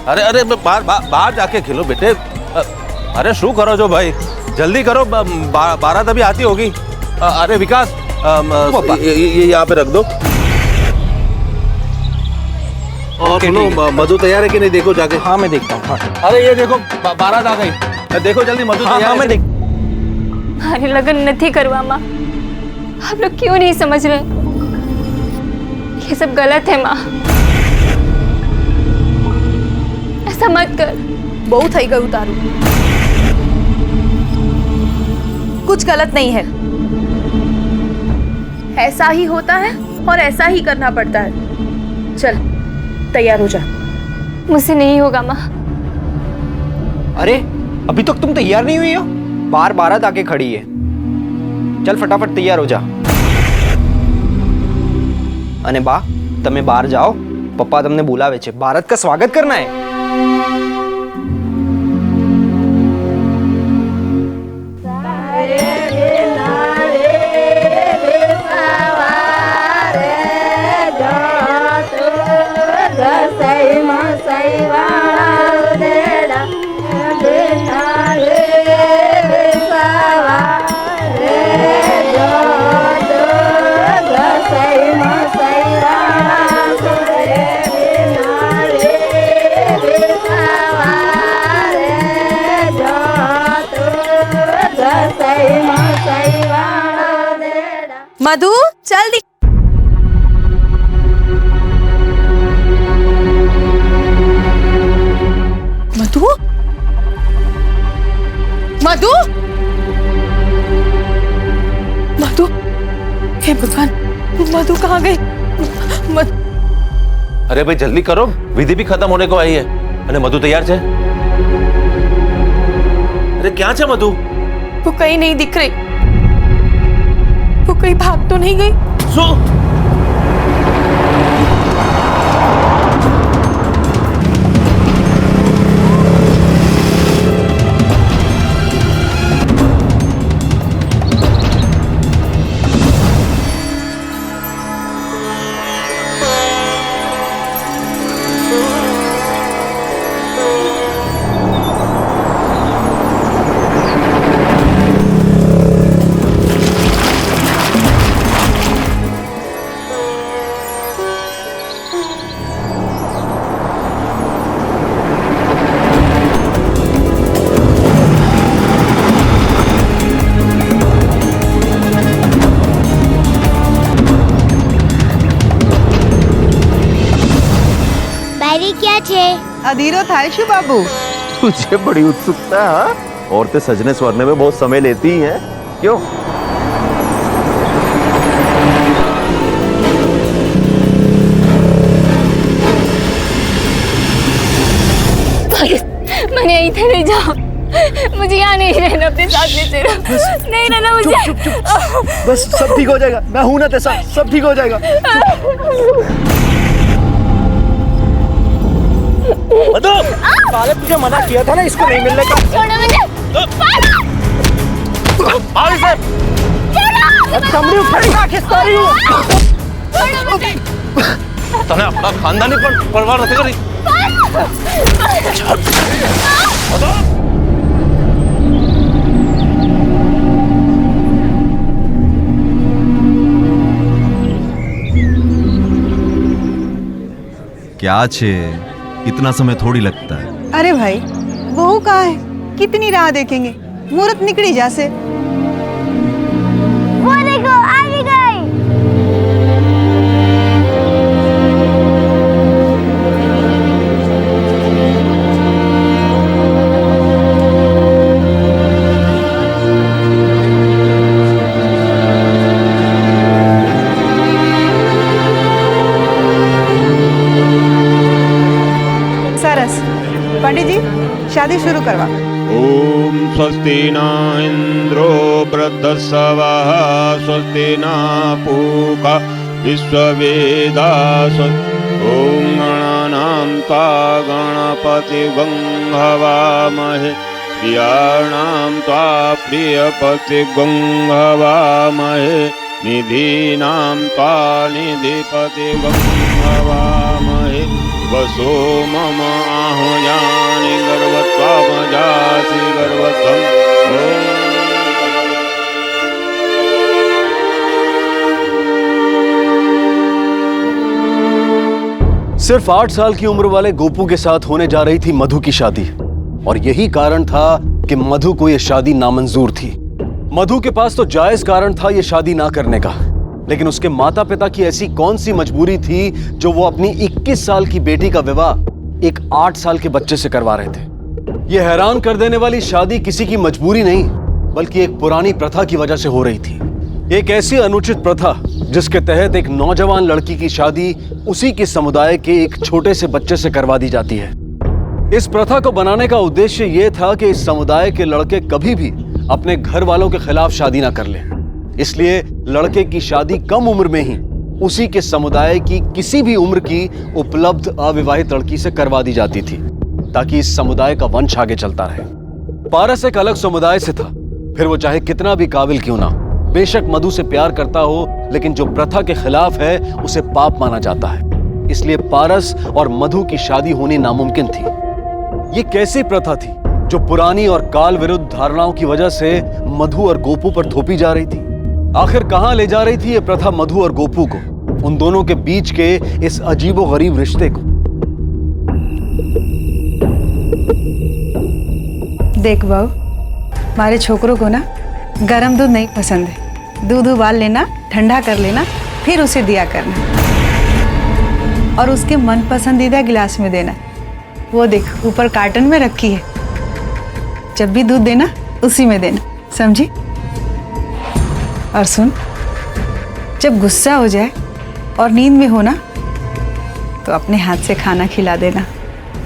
अरे अरे बाहर जाके खेलो बेटे। अरे शू करो जो भाई, जल्दी करो, बारात अभी आती होगी। अरे विकास, ये यहाँ पे रख दो। और सुनो, मधु तैयार है कि नहीं देखो जाके। हाँ मैं देखता हूँ। हाँ। अरे ये देखो बारात आ गई, देखो जल्दी मधु तैयार है। हाँ मैं देख। मारे लगन नहीं करवा माँ, आप लोग क्यों नहीं समझ रहे? ये सब गलत है माँ, ऐसा मत कर। बहुत થઈ ગયું તારું, कुछ गलत नहीं है। ऐसा ही होता है और ऐसा ही करना पड़ता है। चल तैयार हो जा। मुझसे नहीं होगा माँ। अरे अभी तक तुम तैयार नहीं हुई हो? बाहर बारात आके खड़ी है। चल फटाफट तैयार हो जा। अने बा તમે બહાર જાઓ, પપ્પા તમને બોલાવે છે, ભારત का स्वागत करना है। मधु चल दी। मधु मधु मधु, हे भगवान, मधु कहाँ गई? अरे भाई जल्दी करो, विधि भी खत्म होने को आई है। अरे मधु तैयार है? अरे क्या है मधु? वो कहीं नहीं दिख रही। वो कहीं भाग तो नहीं गई? क्या छे? अधीरो थाय शू बाबू? तुझे बड़ी उत्सुकता है? हाँ? औरतें सजने संवरने में बहुत समय लेती हैं, क्यों? मैंने इधर नहीं जाओ, मुझे यहाँ नहीं रहना, अपने साथ में तेरा नहीं रहना मुझे। चुप चुप चुप, बस सब ठीक हो जाएगा, मैं हूं ना तेरे साथ, सब ठीक हो जाएगा। मधु, साले तुझे मना किया था ना इसको नहीं मिलने का। छोड़ो मुझे। कमरे उठाएगा, खिसका रही हूँ। तने अपना खानदानी पर परवाह नहीं करी। क्या छे, इतना समय थोड़ी लगता है। अरे भाई बहू कहाँ है? कितनी राह देखेंगे, मुहूर्त निकली जैसे। वो देखो आ भी गई। सरस, पंडित जी शादी शुरू करवा। ओम स्वस्ति न इंद्रो वृद्धस्वः स्वस्ति न पूषा विश्ववेदाः ओम गणानां त्वा गणपतिं हवामहे प्रियाणां त्वा प्रियपतिं हवामहे निधीनां त्वा निधिपतिं हवामहे वसो मम आहुजानि गर्वत्वामजासि गर्वत्वम् ॐ। सिर्फ 8 साल की उम्र वाले गोपू के साथ होने जा रही थी मधु की शादी, और यही कारण था कि मधु को यह शादी नामंजूर थी। मधु के पास तो जायज कारण था यह शादी ना करने का, लेकिन उसके माता पिता की ऐसी कौन सी मजबूरी थी जो वो अपनी 21 साल की बेटी का विवाह एक 8 साल के बच्चे से करवा रहे थे। यह हैरान कर देने वाली शादी किसी की मजबूरी नहीं, बल्कि एक पुरानी प्रथा की वजह से हो रही थी। एक ऐसी अनुचित प्रथा जिसके तहत एक नौजवान लड़की की शादी उसी के समुदाय के एक छोटे से बच्चे से करवा दी जाती है। इस प्रथा को बनाने का उद्देश्य यह था कि इस समुदाय के लड़के कभी भी अपने घर वालों के खिलाफ शादी ना कर लें। इसलिए लड़के की शादी कम उम्र में ही उसी के समुदाय की किसी भी उम्र की उपलब्ध अविवाहित लड़की से करवा दी जाती थी, ताकि इस समुदाय का वंश आगे चलता रहे। पारस एक अलग समुदाय से था, फिर वो चाहे कितना भी काबिल क्यों ना, बेशक मधु से प्यार करता हो, लेकिन जो प्रथा के खिलाफ है उसे पाप माना जाता है। इसलिए पारस और मधु की शादी होनी नामुमकिन थी। ये कैसी प्रथा थी जो पुरानी और काल विरुद्ध धारणाओं की वजह से मधु और गोपू पर थोपी जा रही थी? आखिर कहां ले जा रही थी ये प्रथा मधु और गोपू को, उन दोनों के बीच के इस अजीबोगरीब रिश्ते को? देख बहू, हमारे छोकरों को ना गरम दूध नहीं पसंद है। दूध उबाल लेना, ठंडा कर लेना, फिर उसे दिया करना, और उसके मन पसंदीदा गिलास में देना। वो देख ऊपर कार्टन में रखी है, जब भी दूध देना उसी में देना, समझी? और सुन, जब गुस्सा हो जाए और नींद में हो ना, तो अपने हाथ से खाना खिला देना।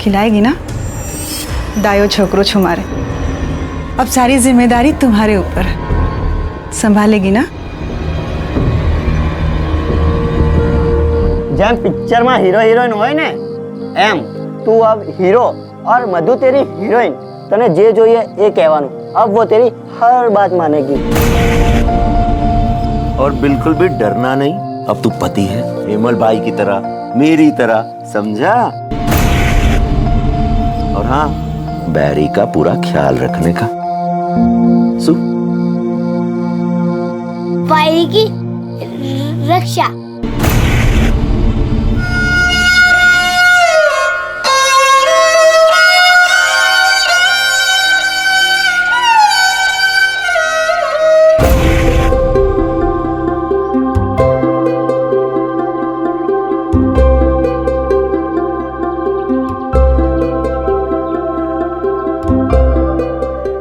खिलाएगी ना? दायो छोकरो छुमारे, अब सारी जिम्मेदारी तुम्हारे ऊपर है, संभालेगी ना? જેમ પિક્ચરમાં હીરો હિરોઈન હોય ને એમ તું अब हीरो और मधु तेरी हीरोइन, तने जे જોઈએ એ કહેવાનું। अब वो तेरी हर बात मानेगी और बिल्कुल भी डरना नहीं। अब तू पति है, हेमल भाई की तरह, मेरी तरह, समझा? और हाँ, बैरी का पूरा ख्याल रखने का। बैरी की रक्षा।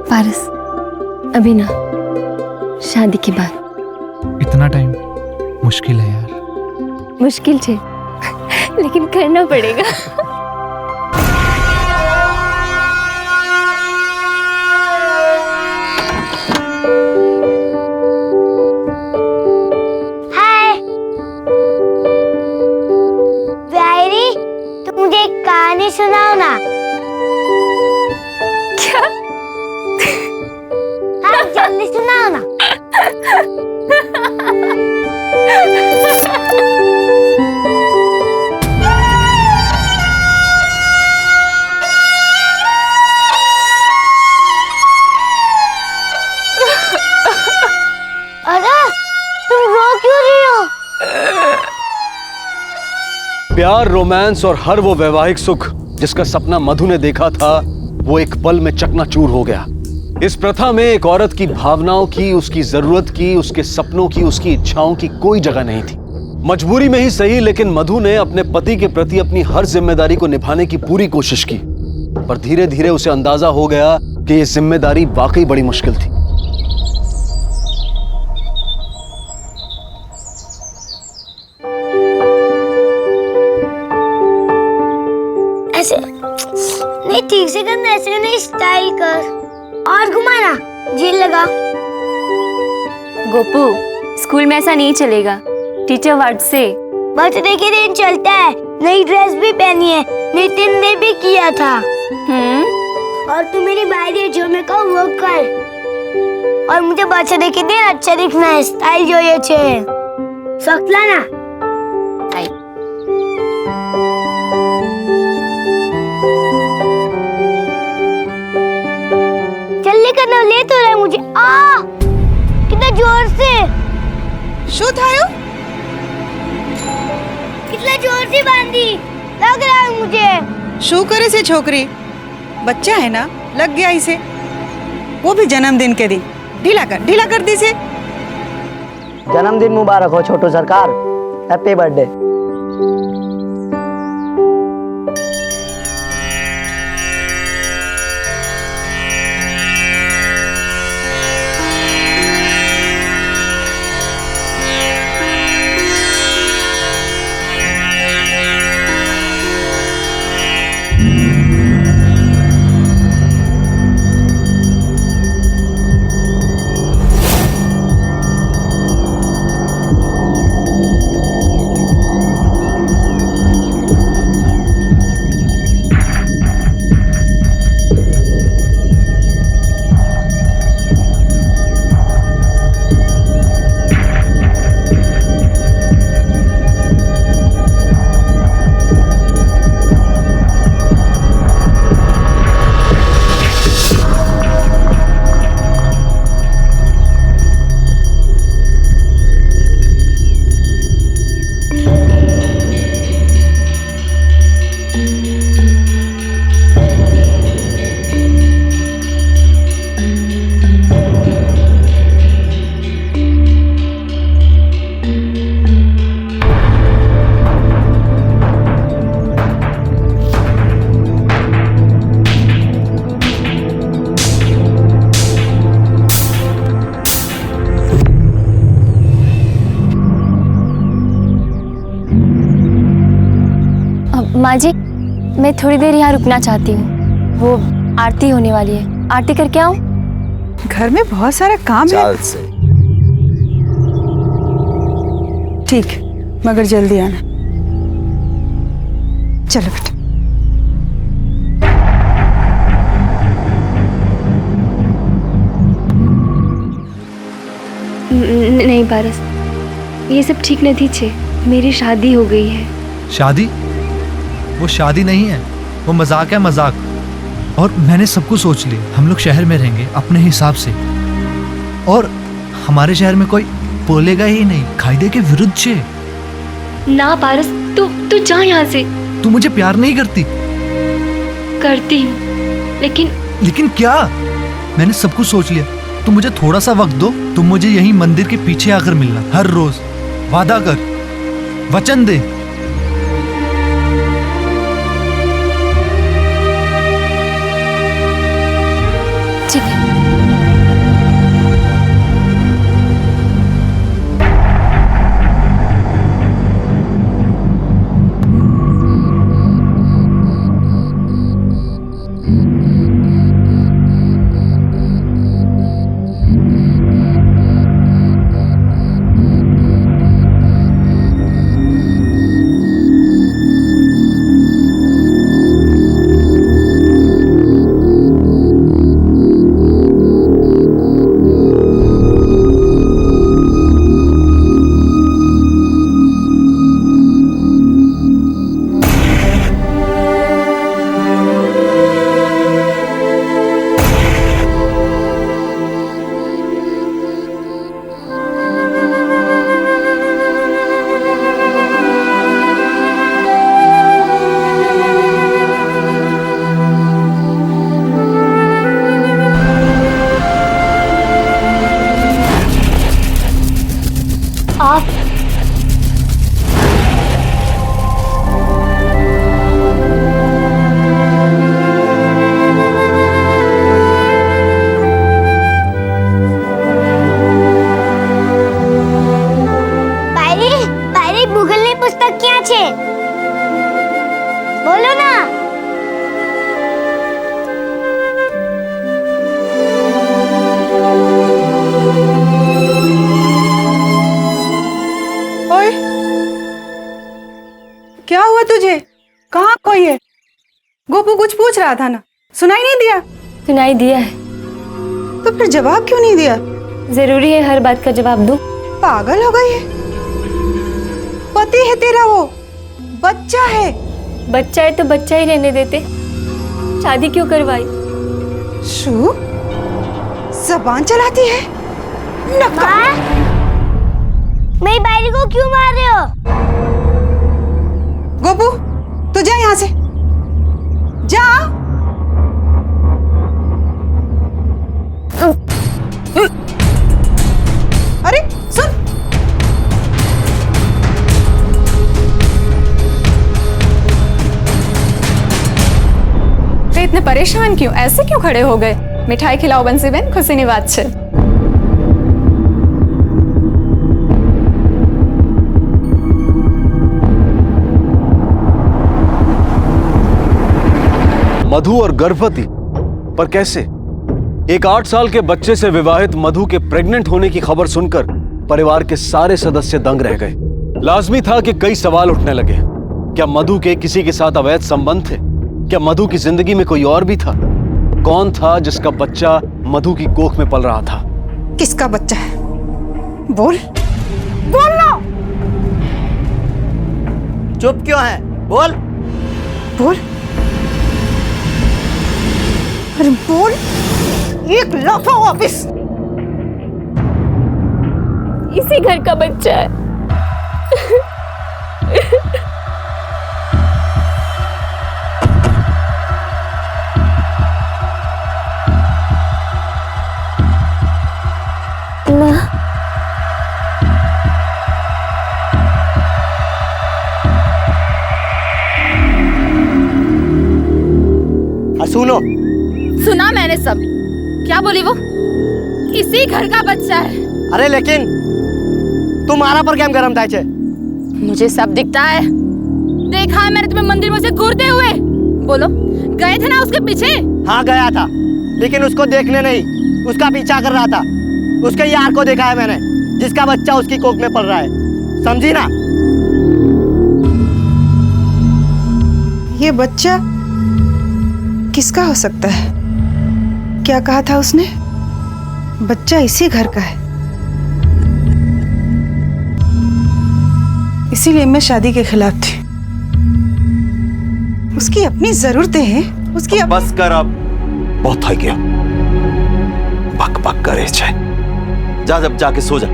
पारस, अभी ना, शादी के बाद। इतना टाइम मुश्किल है यार। मुश्किल है, लेकिन करना पड़ेगा। हाय बैरी, तुम मुझे एक कहानी सुनाओ ना। क्या? हाँ, जल्दी सुनाओ ना। अरे तुम रो क्यों रही हो? प्यार, रोमांस और हर वो वैवाहिक सुख जिसका सपना मधु ने देखा था, वो एक पल में चकनाचूर हो गया। इस प्रथा में एक औरत की भावनाओं की, उसकी जरूरत की, उसके सपनों की, उसकी इच्छाओं की कोई जगह नहीं थी। मजबूरी में ही सही, लेकिन मधु ने अपने पति के प्रति अपनी हर जिम्मेदारी को निभाने की पूरी कोशिश की, पर धीरे धीरे उसे अंदाजा हो गया कि यह जिम्मेदारी वाकई बड़ी मुश्किल थी। ऐसे नहीं, ठीक से करना, ऐसे नहीं, स्टाइल कर और घुमाना, जेल लगा। गोपू, स्कूल में ऐसा नहीं चलेगा, टीचर वर्ड से। बर्थडे के दिन चलता है, नई ड्रेस भी पहनी है, नितिन ने भी किया था। और तू मेरी भाई जो मैं कहूँ वो कर। और मुझे बर्थडे के दिन अच्छा दिखना है, स्टाइल जो ये छे सख्त लाना। શું થયું? कितना जोर से बांधी, लग रहा है मुझे। શું કરે છે છોકરી? बच्चा है ना, लग गया इसे। वो भी जन्मदिन के दिन ढीला कर दी से। जन्मदिन मुबारक हो छोटू सरकार, हैप्पी बर्थडे। माँ जी, मैं थोड़ी देर यहाँ रुकना चाहती हूँ। वो आरती होने वाली है, आरती करके आऊँ? घर में बहुत सारा काम है। ठीक, मगर जल्दी आना। चलो बेटा। नहीं पारस, ये सब ठीक नहीं छे। मेरी शादी हो गई है। शादी? वो शादी नहीं है, वो मजाक है, मजाक। और मैंने सब कुछ सोच लिया, हम लोग शहर में रहेंगे अपने हिसाब से, और हमारे शहर में कोई बोलेगा ही नहीं, कायदे के विरुद्ध छे। ना पारस, तू जा यहाँ से। तू मुझे प्यार नहीं करती? करती हूँ, लेकिन क्या? मैंने सब कुछ सोच लिया, तुम मुझे थोड़ा सा वक्त दो। तुम मुझे यहीं मंदिर के पीछे आकर मिलना हर रोज, वादा कर, वचन दे। ठीक है। बोलो ना। ओए, क्या हुआ तुझे? कहाँ कोई है? गोपू कुछ पूछ रहा था ना, सुनाई नहीं दिया? सुनाई दिया है। तो फिर जवाब क्यों नहीं दिया? जरूरी है हर बात का जवाब दूं? पागल हो गई है? पति है तेरा, वो बच्चा है। बच्चा है तो बच्चा ही रहने देते, शादी क्यों करवाई? शू, जबान चलाती है। मेरी बायरी को क्यों मार रहे हो? गोपू तू जा यहाँ से, जा। अरे सुन, वे इतने परेशान क्यों, ऐसे क्यों खड़े हो गए? मिठाई खिलाओ बंसी बेन, खुशी बात छे। मधु और गर्भवती, पर कैसे? एक 8 साल के बच्चे से विवाहित मधु के प्रेग्नेंट होने की खबर सुनकर परिवार के सारे सदस्य दंग रह गए। लाजमी था कि कई सवाल उठने लगे। क्या मधु के किसी के साथ अवैध संबंध थे? क्या मधु की जिंदगी में कोई और भी था? कौन था जिसका बच्चा मधु की कोख में पल रहा था? किसका बच्चा है? बोल, बोल ना। चुप क्यों है? बोल बोल, अरे बोल। 1 लाख वापिस। इसी घर का बच्चा है। सुनो, सुना मैंने सब। क्या बोली वो? इसी घर का बच्चा है। अरे लेकिन तुम्हारा पर क्या गरम था? मुझे सब दिखता है। देखा है मैंने तुम्हें मंदिर में से घूरते हुए। बोलो, गए थे ना उसके पीछे? हाँ गया था, लेकिन उसको देखने नहीं, उसका पीछा कर रहा था। उसके यार को देखा है मैंने, जिसका बच्चा उसकी कोख में पल रहा है। समझी ना? ये बच्चा किसका हो सकता है? क्या कहा था उसने? बच्चा इसी घर का है। इसीलिए मैं शादी के खिलाफ थी। उसकी अपनी जरूरतें हैं, उसकी बस कर अब, बहुत हो गया। बक बक करे छे। जा, जब जाके सो जा।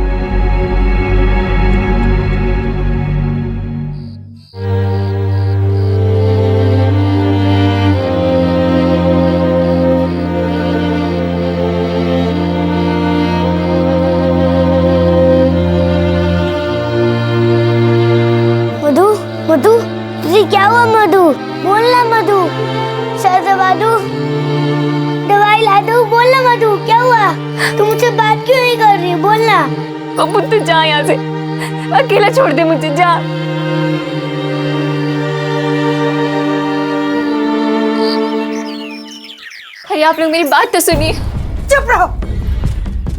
मधु, तुझे क्या हुआ मधु? बोलना मधु। सर दबा दूं? दवाई ला दूं? बोलना मधु, क्या हुआ? तू मुझसे बात क्यों नहीं कर रही? बोलना। अब तू जा यहाँ से, अकेला छोड़ दे मुझे, जा। अरे आप लोग मेरी बात तो सुनिए। चुप रहो,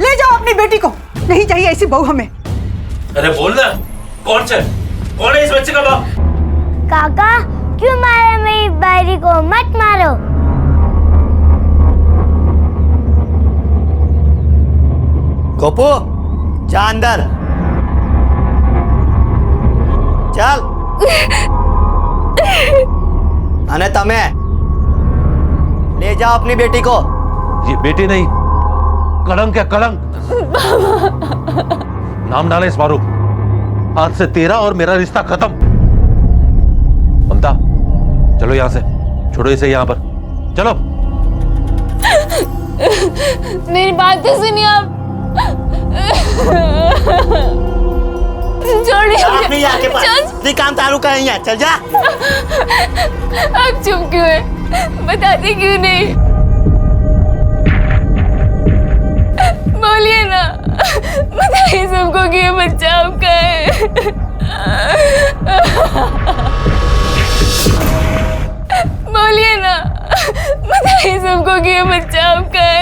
ले जाओ अपनी बेटी को। नहीं चाहिए ऐसी बहू हमें। अरे बोल ना, कौन है इस बच्चे का बाप? काका, क्यों मारा मेरी बायरी को? मत मारो। गोपू, जा अंदर। चल। अने तमे ले जाओ अपनी बेटी को। ये बेटी नहीं, कलंक है, कलंक। नाम डाले इस मारूफ। आज से तेरा और मेरा रिश्ता खत्म। ममता, चलो यहां से, छोड़ो इसे यहां पर, चलो। मेरी बात तो सुनिए आप। छोड़िए अपनी यार के पास काम तारू कहीं है। चल जा। आप चुप क्यों है? बताते क्यों नहीं? बोलिए ना, बताइए सबको कि ये बच्चा आपका है। बोलिए ना, बताइए सबको कि ये बच्चा आपका है।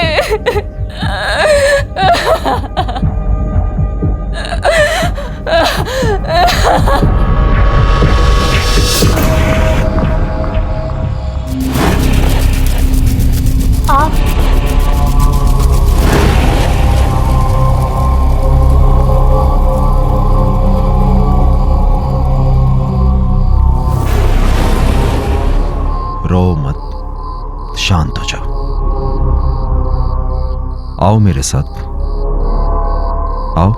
रो मत, शांत हो जाओ। आओ मेरे साथ, आओ।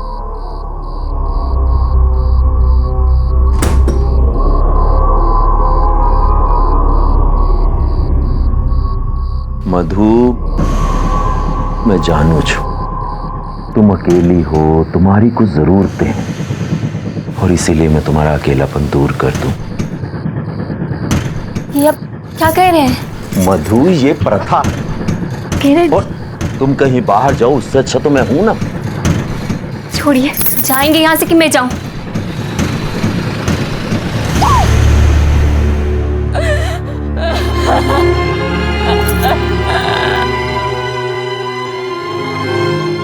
मधु, मैं जानू छू तुम अकेली हो, तुम्हारी कुछ जरूरतें हैं और इसीलिए मैं तुम्हारा अकेलापन दूर कर दूं। ये अब क्या कह रहे हैं? मधु, ये प्रथा कह रहे और तुम कहीं बाहर जाओ उससे अच्छा तो मैं हूं ना। छोड़िए, जाएंगे यहाँ से कि मैं जाऊं?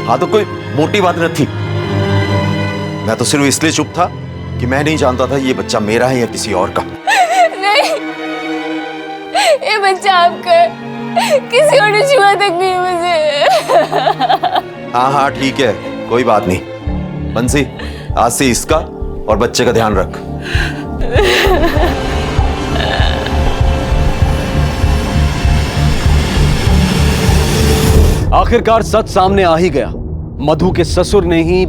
हाँ तो कोई मोटी बात न थी। मैं तो सिर्फ इसलिए चुप था कि मैं नहीं जानता था ये बच्चा मेरा है या किसी और का। नहीं, ये बच्चा आपका है, किसी और ने छुआ तक नहीं मुझे। हाँ हाँ ठीक है, कोई बात नहीं। बंसी, आज से इसका और बच्चे का ध्यान रख। आखिरकार सच सामने आ ही गया। मधु के ससुर ने ही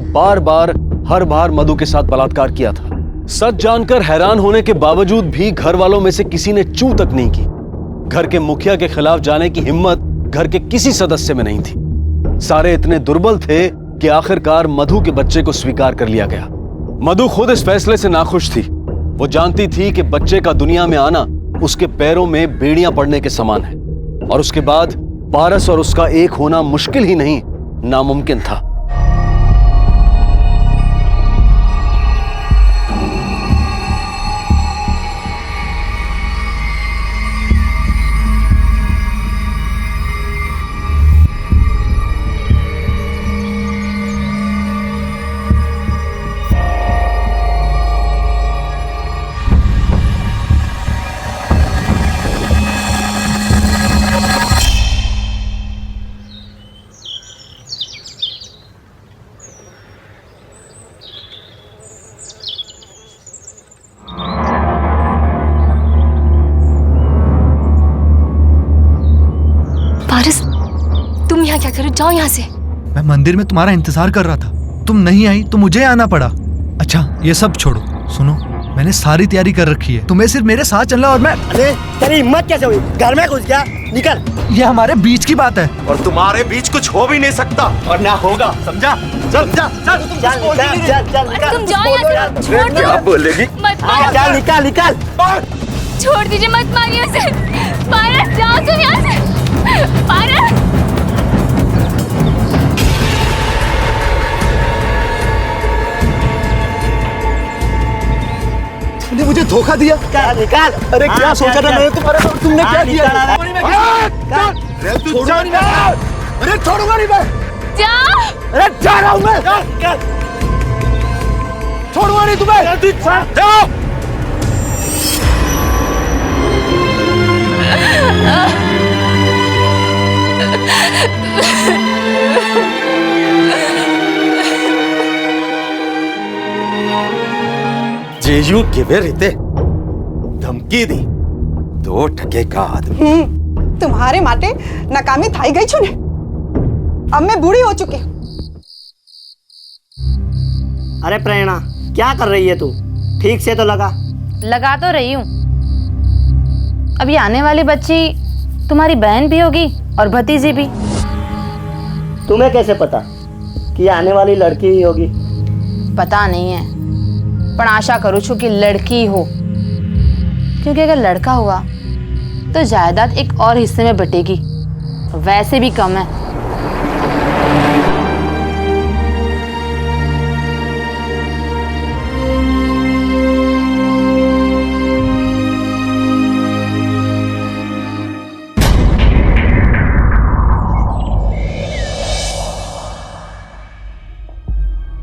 हर बार मधु के साथ बलात्कार किया था। सच जानकर हैरान होने के बावजूद भी घर वालों में से किसी ने चू तक नहीं की। घर के मुखिया के खिलाफ जाने की हिम्मत घर के किसी सदस्य में नहीं थी। सारे इतने दुर्बल थे कि आखिरकार मधु के बच्चे को स्वीकार कर लिया गया। मधु खुद इस फैसले से नाखुश थी। वो जानती थी कि बच्चे का दुनिया में आना उसके पैरों में बेड़ियां पड़ने के समान है और उसके बाद पारस और उसका एक होना मुश्किल ही नहीं, नामुमकिन था। पारस, तुम यहाँ क्या कर रहे हो? जाओ यहाँ से। मैं मंदिर में तुम्हारा इंतजार कर रहा था, तुम नहीं आई तो मुझे आना पड़ा। अच्छा ये सब छोड़ो, सुनो, मैंने सारी तैयारी कर रखी है, तुम्हें सिर्फ मेरे साथ चलना और मैं। अरे तेरी हिम्मत कैसे हुई? घर में घुस गया, निकल। ये हमारे बीच की बात है और तुम्हारे बीच कुछ हो भी नहीं सकता और ना होगा, समझा? चल चल चल तुम जाओ यहाँ से, छोड़ दो। क्या बोलेगी? मत मारो। चल निकल निकल। छोड़ दीजिए, मत मारिए उसे। पारस, जाओ तुम यहाँ से। पारस, तुमने मुझे धोखा दिया। निकाल निकाल। अरे क्या सोचा था मैंने तुम्हारे साथ, तुमने क्या किया? अरे छोड़ूंगा नहीं मैं। जाओ। अरे जा रहा हूं मैं, छोड़ूंगा नहीं तुम्हें। जाओ। जेयू किवे रीते धमकी दी, 2 टके का आदमी। तुम्हारे माटे नाकामी थाई गई छू ने। अब मैं बूढ़ी हो चुकी। अरे प्रेरणा, क्या कर रही है तू? ठीक से तो लगा तो रही हूँ। अब ये आने वाली बच्ची तुम्हारी बहन भी होगी और भतीजी भी। तुम्हें कैसे पता कि ये आने वाली लड़की ही होगी? पता नहीं है, पर आशा करूँ छू कि लड़की हो, क्योंकि अगर लड़का हुआ तो जायदाद एक और हिस्से में बटेगी, वैसे भी कम है।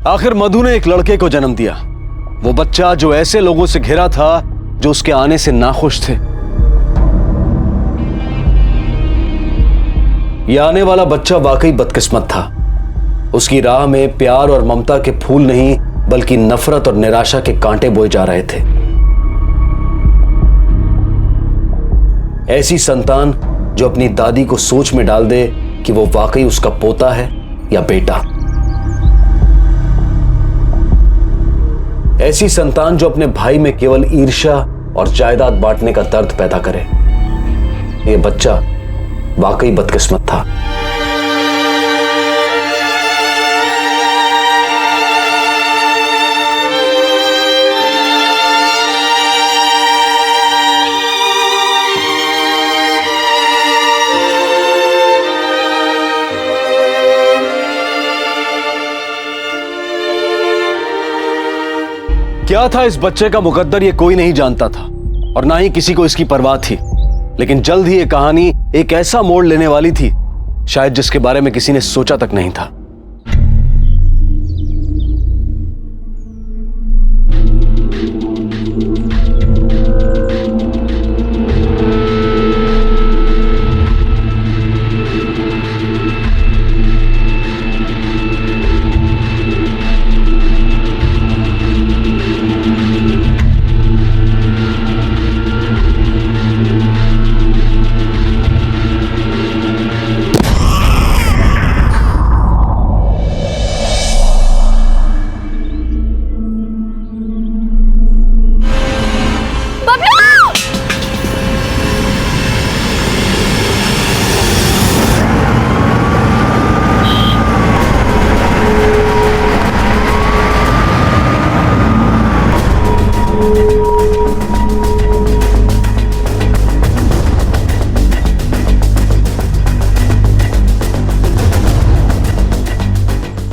आखिर मधु ने एक लड़के को जन्म दिया। वो बच्चा जो ऐसे लोगों से घिरा था जो उसके आने से नाखुश थे। यह आने वाला बच्चा वाकई बदकिस्मत था। उसकी राह में प्यार और ममता के फूल नहीं बल्कि नफरत और निराशा के कांटे बोए जा रहे थे। ऐसी संतान जो अपनी दादी को सोच में डाल दे कि वो वाकई उसका पोता है या बेटा। ऐसी संतान जो अपने भाई में केवल ईर्ष्या और जायदाद बांटने का दर्द पैदा करे। यह बच्चा वाकई बदकिस्मत था। क्या था इस बच्चे का मुकद्दर ये कोई नहीं जानता था और ना ही किसी को इसकी परवाह थी, लेकिन जल्द ही ये कहानी एक ऐसा मोड़ लेने वाली थी शायद जिसके बारे में किसी ने सोचा तक नहीं था।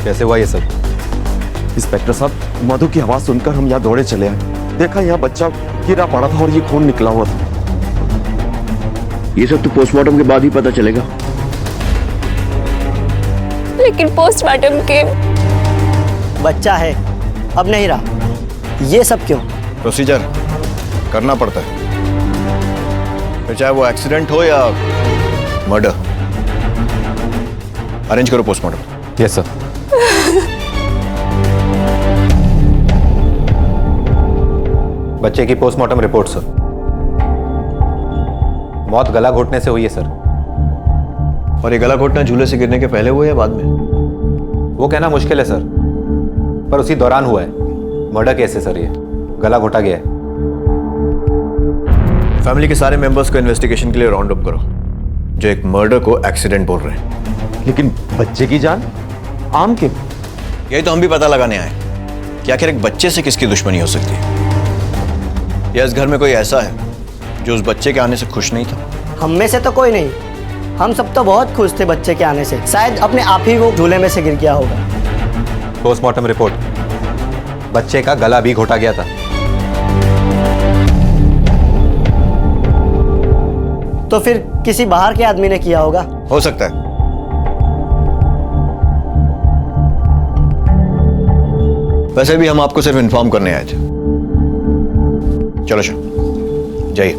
कैसे हुआ ये सब? इंस्पेक्टर साहब, मधु की आवाज सुनकर हम यहाँ दौड़े चले आए। देखा यहाँ बच्चा गिरा पड़ा था और ये खून निकला हुआ था। ये सब तो पोस्टमार्टम के बाद ही पता चलेगा। लेकिन पोस्टमार्टम के बच्चा है, अब नहीं रहा। ये सब क्यों? प्रोसीजर करना पड़ता है, फिर चाहे वो एक्सीडेंट हो या मर्डर। अरेंज करो पोस्टमार्टम। Yes sir. बच्चे की पोस्टमार्टम रिपोर्ट सर। मौत गला घोटने से हुई है सर। और ये गला घोटना झूले से गिरने के पहले हुआ या बाद में? वो कहना मुश्किल है सर, पर उसी दौरान हुआ है। मर्डर केस है सर, ये गला घोटा गया है। फैमिली के सारे मेंबर्स को इन्वेस्टिगेशन के लिए राउंड अप करो, जो एक मर्डर को एक्सीडेंट बोल रहे हैं। लेकिन बच्चे की जान आम के? यही तो हम भी पता लगाने आए कि आखिर एक बच्चे से किसकी दुश्मनी हो सकती है। या इस घर में कोई ऐसा है जो उस बच्चे के आने से खुश नहीं था? हम में से तो कोई नहीं। हम सब तो बहुत खुश थे बच्चे के आने से। शायद अपने आप ही वो झूले में से गिर गया होगा। पोस्टमार्टम रिपोर्ट, बच्चे का गला भी घोटा गया था। तो फिर किसी बाहर के आदमी ने किया होगा। हो सकता है। वैसे भी हम आपको सिर्फ इन्फॉर्म करने आए थे। चलो जाइए।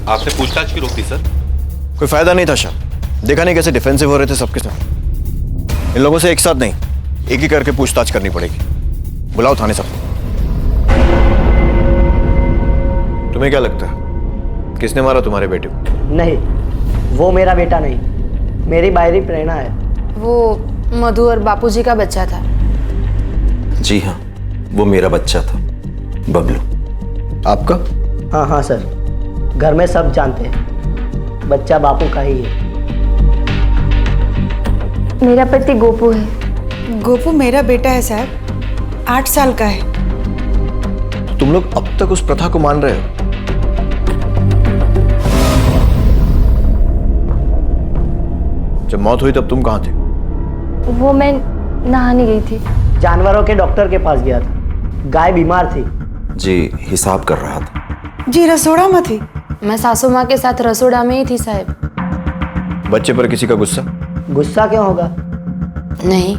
आपसे पूछताछ क्यों रोकी सर? कोई फायदा नहीं था सर। देखा नहीं कैसे डिफेंसिव हो रहे थे सबके साथ। इन लोगों से एक साथ नहीं, एक ही करके पूछताछ करनी पड़ेगी। बुलाओ थाने सब। तुम्हें क्या लगता है किसने मारा तुम्हारे बेटे को? नहीं, वो मेरा बेटा नहीं, मेरी बायरी प्रेरणा है। वो मधु और बापूजी का बच्चा था। जी हाँ, वो मेरा बच्चा था, बबलू। आपका? हाँ हाँ सर, घर में सब जानते हैं, बच्चा बापू का ही है। मेरा पति गोपू है। गोपू मेरा बेटा है साहब, 8 साल का है। तुम लोग अब तक उस प्रथा को मान रहे हो? जब मौत हुई तब तुम कहाँ थे? वो मैं नहाने गई थी। जानवरों के डॉक्टर के पास गया था, गाय बीमार थी। जी, हिसाब कर रहा था। जी रसोड़ा में थी। मैं सासू माँ के साथ रसोड़ा में ही थी साहब। बच्चे पर किसी का गुस्सा? गुस्सा क्यों होगा? नहीं।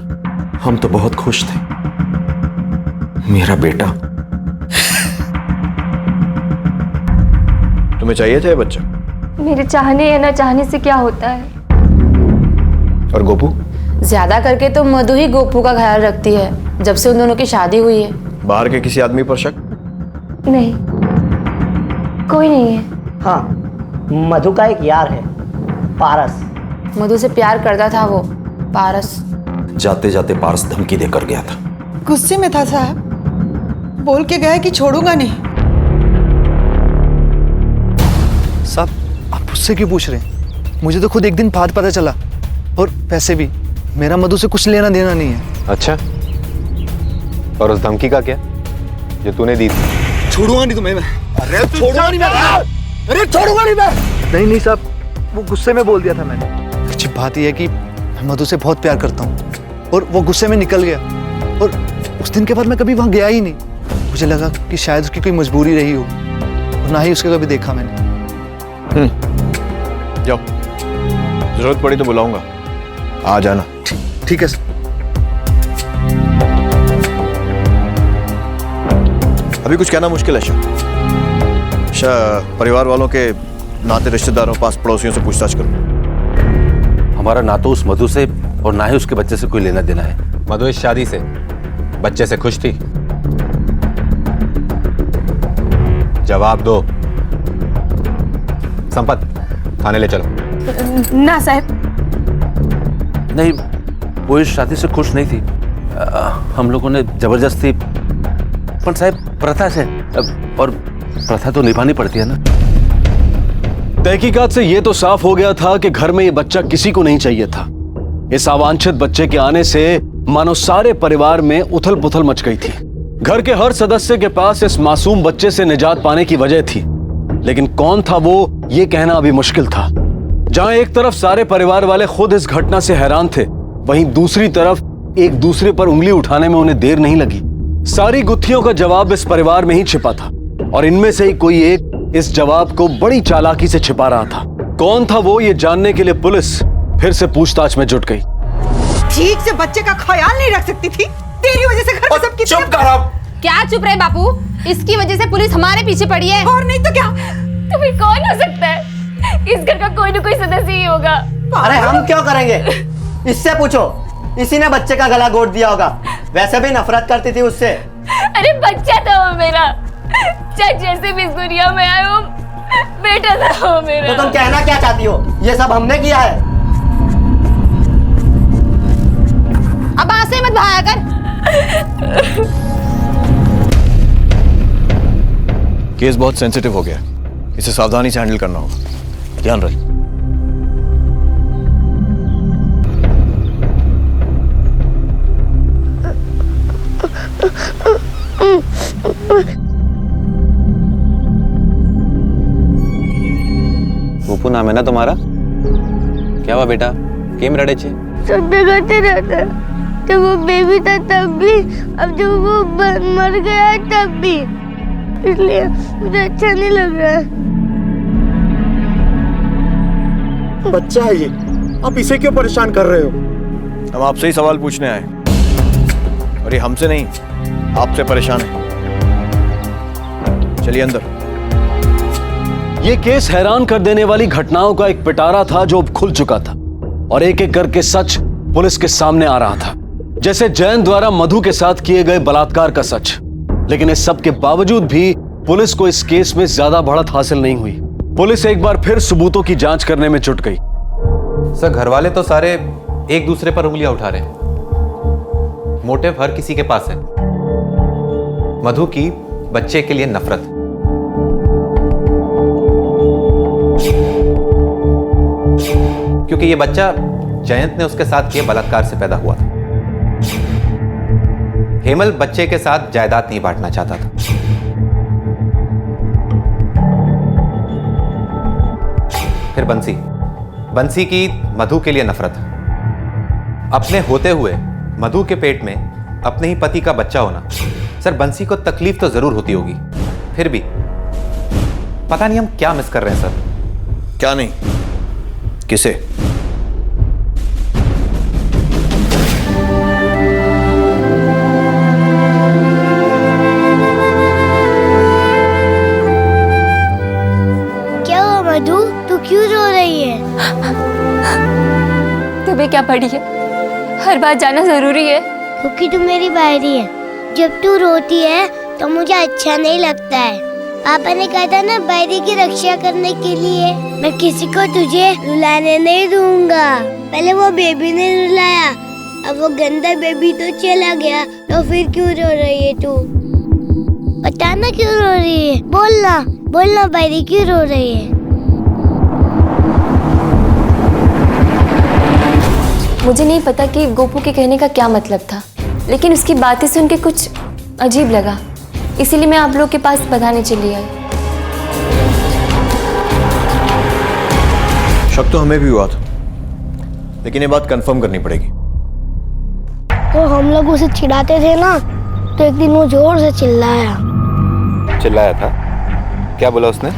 हम तो बहुत खुश थे, मेरा बेटा। तुम्हें चाहिए था ये बच्चा? मेरे चाहने या ना चाहने से क्या होता है? और गोपू? ज्यादा करके तो मधु ही गोपू का ख्याल रखती है, जब से उन दोनों की शादी हुई है। बाहर के किसी आदमी पर शक? नहीं, कोई नहीं है। हाँ, मधु का एक यार है, पारस। मधु से प्यार करता था वो, पारस। जाते जाते पारस धमकी देकर गया था। गुस्से में था साहब। बोल के गया है कि छोड़ूंगा नहीं। साहब आप मुझसे क्यों पूछ रहे हैं? मुझे तो खुद एक दिन बाद पता चला। और पैसे भी, मेरा मधु से कुछ लेना देना नहीं है। अच्छा, और उस धमकी का क्या जो तूने दी थी? छोड़ूंगा नहीं तुम्हें मैं। अरे छोड़ूंगा नहीं मैं। अरे छोड़ूंगा नहीं मैं। नहीं साहब, वो गुस्से में बोल दिया था मैंने। अच्छी बात यह है कि मैं मधु से बहुत प्यार करता हूँ और वो गुस्से में निकल गया। और उस दिन के बाद मैं कभी वहाँ गया ही नहीं। मुझे लगा कि शायद उसकी कोई मजबूरी रही हो और ना ही उसका कभी देखा मैंने। जाओ, जरूरत पड़ी तो बुलाऊंगा, आ जाना। ठीक है सर। अभी कुछ कहना मुश्किल है परिवार वालों के नाते रिश्तेदारों पास पड़ोसियों से पूछताछ करो। हमारा ना तो उस मधु से और ना ही उसके बच्चे से कोई लेना देना है। मधु इस शादी से बच्चे से खुश थी? जवाब दो। संपत, थाने ले चलो। ना साहब। नहीं, वो इस शादी से खुश नहीं थी। हम लोगों ने जबरदस्ती, पर साहब प्रथा से, और प्रथा तो निभानी पड़ती है ना। तहकीकात से यह तो साफ हो गया था कि घर में ये बच्चा किसी को नहीं चाहिए था। इस अवांछित बच्चे के आने से मानो सारे परिवार में उथल पुथल मच गई थी। घर के हर सदस्य के पास इस मासूम बच्चे से निजात पाने की वजह थी, लेकिन कौन था वो, ये कहना अभी मुश्किल था। जहां एक तरफ सारे परिवार वाले खुद इस घटना से हैरान थे, वहीं दूसरी तरफ एक दूसरे पर उंगली उठाने में उन्हें देर नहीं लगी। सारी गुत्थियों का जवाब इस परिवार में ही छिपा था और इनमें से ही कोई एक इस जवाब को बड़ी चालाकी से छिपा रहा था। कौन था वो, ये जानने के लिए पुलिस फिर से पूछताछ में जुट गई। ठीक से बच्चे का ख्याल नहीं रख सकती थी? तेरी वजह से घर में सब चुप कर अब। क्या चुप रहे बापू? इसकी वजह से पुलिस हमारे पीछे पड़ी है। और नहीं तो क्या? तो फिर कौन हो सकता है? इस घर का कोई ना कोई सदस्य ही होगा। अरे हम क्यों करेंगे? इससे पूछो, इसी ने बच्चे का गला घोट दिया होगा। वैसे भी नफरत करती थी उससे। अरे बच्चा था वो मेरा, चाहे जैसे भी इस दुनिया में आए हो, बेटा था वो मेरा। तो तुम कहना क्या चाहती हो? ये सब हमने किया है। अब आसे मत भाया कर। केस बहुत सेंसिटिव हो गया, इसे सावधानी से हैंडल करना होगा। ध्यान रख। गोपू नाम है ना तुम्हारा? क्या हुआ बेटा, केम रड़े छे? सत्य करते रहता, जब वो बेबी था तब भी, अब जब वो मर गया तब भी, इसलिए मुझे अच्छा नहीं लग रहा है। बच्चा है ये, आप इसे क्यों परेशान कर रहे हो? हम आपसे ही सवाल पूछने आए, और ये हमसे नहीं, आपसे परेशान है। चलिए अंदर। ये केस हैरान कर देने वाली घटनाओं का एक पिटारा था जो अब खुल चुका था और एक एक करके सच पुलिस के सामने आ रहा था, जैसे जैन द्वारा मधु के साथ किए गए बलात्कार का सच। लेकिन इस सब के बावजूद भी पुलिस को इस केस में ज्यादा बढ़त हासिल नहीं हुई। पुलिस एक बार फिर सबूतों की जांच करने में जुट गई। सर, घर वाले तो सारे एक दूसरे पर उंगलियां उठा रहे हैं। मोटिव हर किसी के पास है, मधु की बच्चे के लिए नफरत। क्योंकि ये बच्चा जयंत ने उसके साथ किए बलात्कार से पैदा हुआ था। हेमल बच्चे के साथ जायदाद नहीं बांटना चाहता था। फिर बंसी की मधु के लिए नफरत। अपने होते हुए मधु के पेट में अपने ही पति का बच्चा होना, सर बंसी को तकलीफ तो जरूर होती होगी, फिर भी पता नहीं हम क्या मिस कर रहे हैं सर। क्या नहीं? किसे? क्या हुआ मधु, तू क्यों रो रही है? तुम्हें क्या पड़ी है? हर बात जानना जरूरी है। क्योंकि तू मेरी भाई है। जब तू रोती है तो मुझे अच्छा नहीं लगता है। पापा ने कहा था ना, भाई की रक्षा करने के लिए मैं किसी को तुझे रुलाने नहीं दूंगा। पहले वो बेबी ने रुलाया, अब वो गंदा बेबी तो चला गया, तो फिर क्यों रो रही है तू? बताना क्यों रो रही है? बोलना बोलना बैरी क्यों रो रही है? मुझे नहीं पता कि गोपू के कहने का क्या मतलब था, लेकिन उसकी बातें सुन के कुछ अजीब लगा, इसीलिए मैं आप लोग के पास बताने चली आई। शक तो हमें भी हुआ था, लेकिन ये बात कंफर्म करनी पड़ेगी। तो हम लोग उसे चिढ़ाते थे ना, तो एक दिन वो जोर से चिल्लाया। चिल्लाया था? क्या बोला उसने?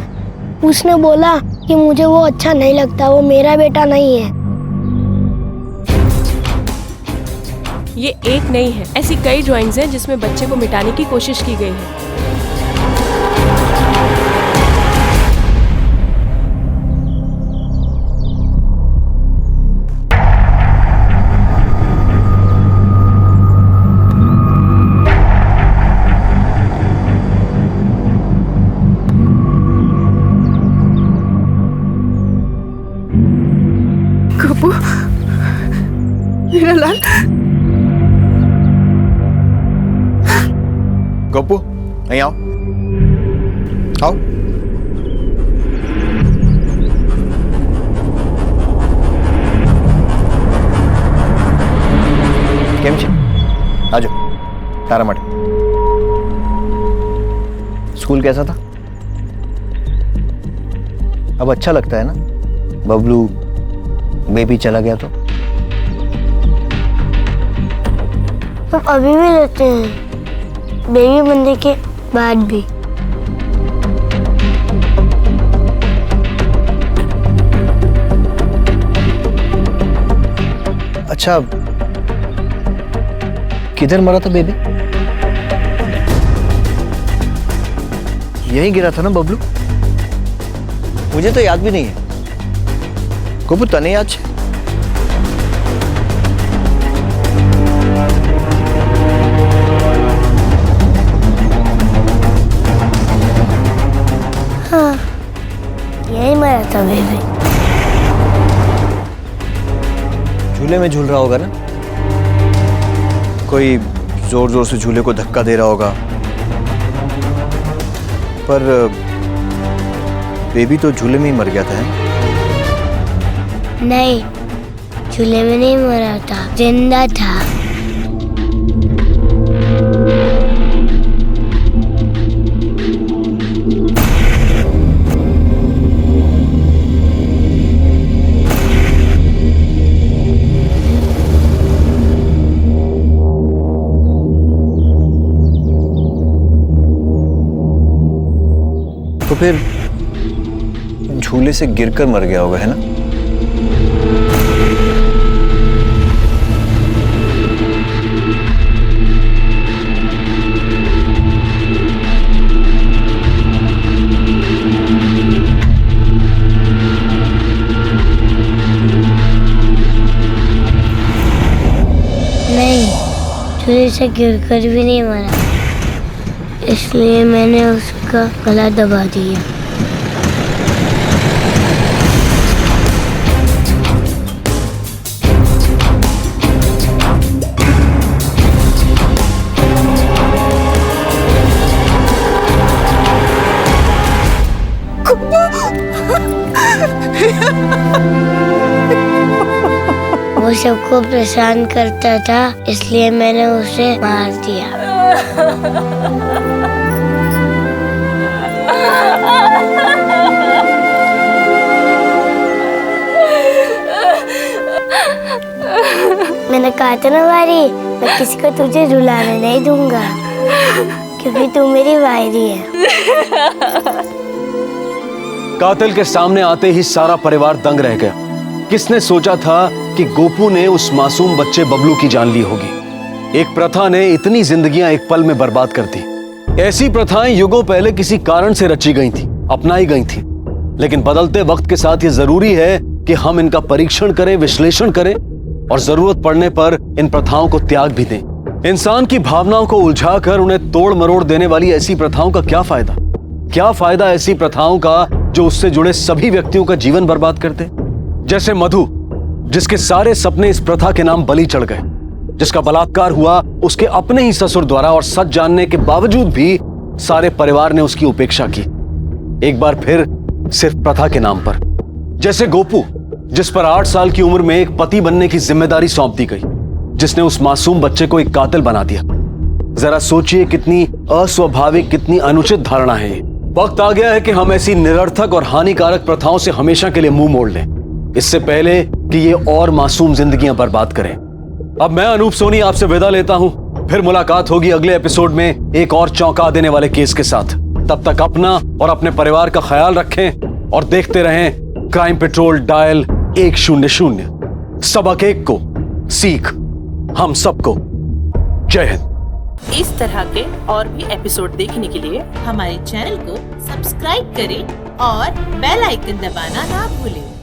उसने बोला कि मुझे वो अच्छा नहीं लगता, वो मेरा बेटा नहीं है। ये एक नहीं है, ऐसी कई ड्राइंग्स हैं जिसमें बच्चे को मिटाने की कोशिश की गई है। गोपू, मेरा लाल। गोपू, અહીં आओ। आओ। કેમ છે? આજો, તારા માટે। स्कूल कैसा था? अब अच्छा लगता है ना? बबलू बेबी चला गया तो? हम अभी भी रहते हैं, बेबी बनने के बाद भी। अच्छा, किधर मरा था बेबी? यहीं गिरा था ना बबलू? मुझे तो याद भी नहीं है। गोपू, तने याद है? हाँ, यही मरा था बेबी। झूले में झूल रहा होगा ना? कोई जोर जोर से झूले को धक्का दे रहा होगा, पर बेबी तो झूले में ही मर गया था। नहीं, झूले में नहीं मरा था, जिंदा था। तो फिर झूले से गिरकर मर गया होगा, है ना? नहीं, झूले से गिरकर भी नहीं मरा, इसलिए मैंने उसका गला दबा दिया। वो सबको परेशान करता था, इसलिए मैंने उसे मार दिया। मैंने कहा था ना वारी, मैं किसी को तुझे रुलाने नहीं दूंगा, क्योंकि तू मेरी वायरी है। कातिल के सामने आते ही सारा परिवार दंग रह गया। किसने सोचा था कि गोपू ने उस मासूम बच्चे बबलू की जान ली होगी। एक प्रथा ने इतनी जिंदगियां एक पल में बर्बाद कर दी। ऐसी प्रथाएं युगों पहले किसी कारण से रची गई थी, अपनाई गई थी, लेकिन बदलते वक्त के साथ ये जरूरी है कि हम इनका परीक्षण करें, विश्लेषण करें और जरूरत पड़ने पर इन प्रथाओं को त्याग भी दें। इंसान की भावनाओं को उलझाकर उन्हें तोड़ मरोड़ देने वाली ऐसी प्रथाओं का क्या फायदा? क्या फायदा ऐसी प्रथाओं का जो उससे जुड़े सभी व्यक्तियों का जीवन बर्बाद कर दे? जैसे मधु, जिसके सारे सपने इस प्रथा के नाम बलि चढ़ गए, जिसका बलात्कार हुआ उसके अपने ही ससुर द्वारा, और सच जानने के बावजूद भी सारे परिवार ने उसकी उपेक्षा की, एक बार फिर सिर्फ प्रथा के नाम पर। जैसे गोपू, जिस पर 8 साल की उम्र में एक पति बनने की जिम्मेदारी सौंप दी गई, जिसने उस मासूम बच्चे को एक कातिल बना दिया। जरा सोचिए कितनी अस्वाभाविक, कितनी अनुचित धारणा है ये। वक्त आ गया है कि हम ऐसी निरर्थक और हानिकारक प्रथाओं से हमेशा के लिए मुंह मोड़ लें, इससे पहले कि ये और मासूम जिंदगियां बर्बाद करें। अब मैं अनूप सोनी आपसे विदा लेता हूं, फिर मुलाकात होगी अगले एपिसोड में एक और चौंका देने वाले केस के साथ। तब तक अपना और अपने परिवार का ख्याल रखें और देखते रहें क्राइम पेट्रोल डायल 100। सबक एक को सीख हम सबको। जय हिंद। इस तरह के और भी एपिसोड देखने के लिए हमारे चैनल को सब्सक्राइब करें और बेल आइकन दबाना ना भूलें।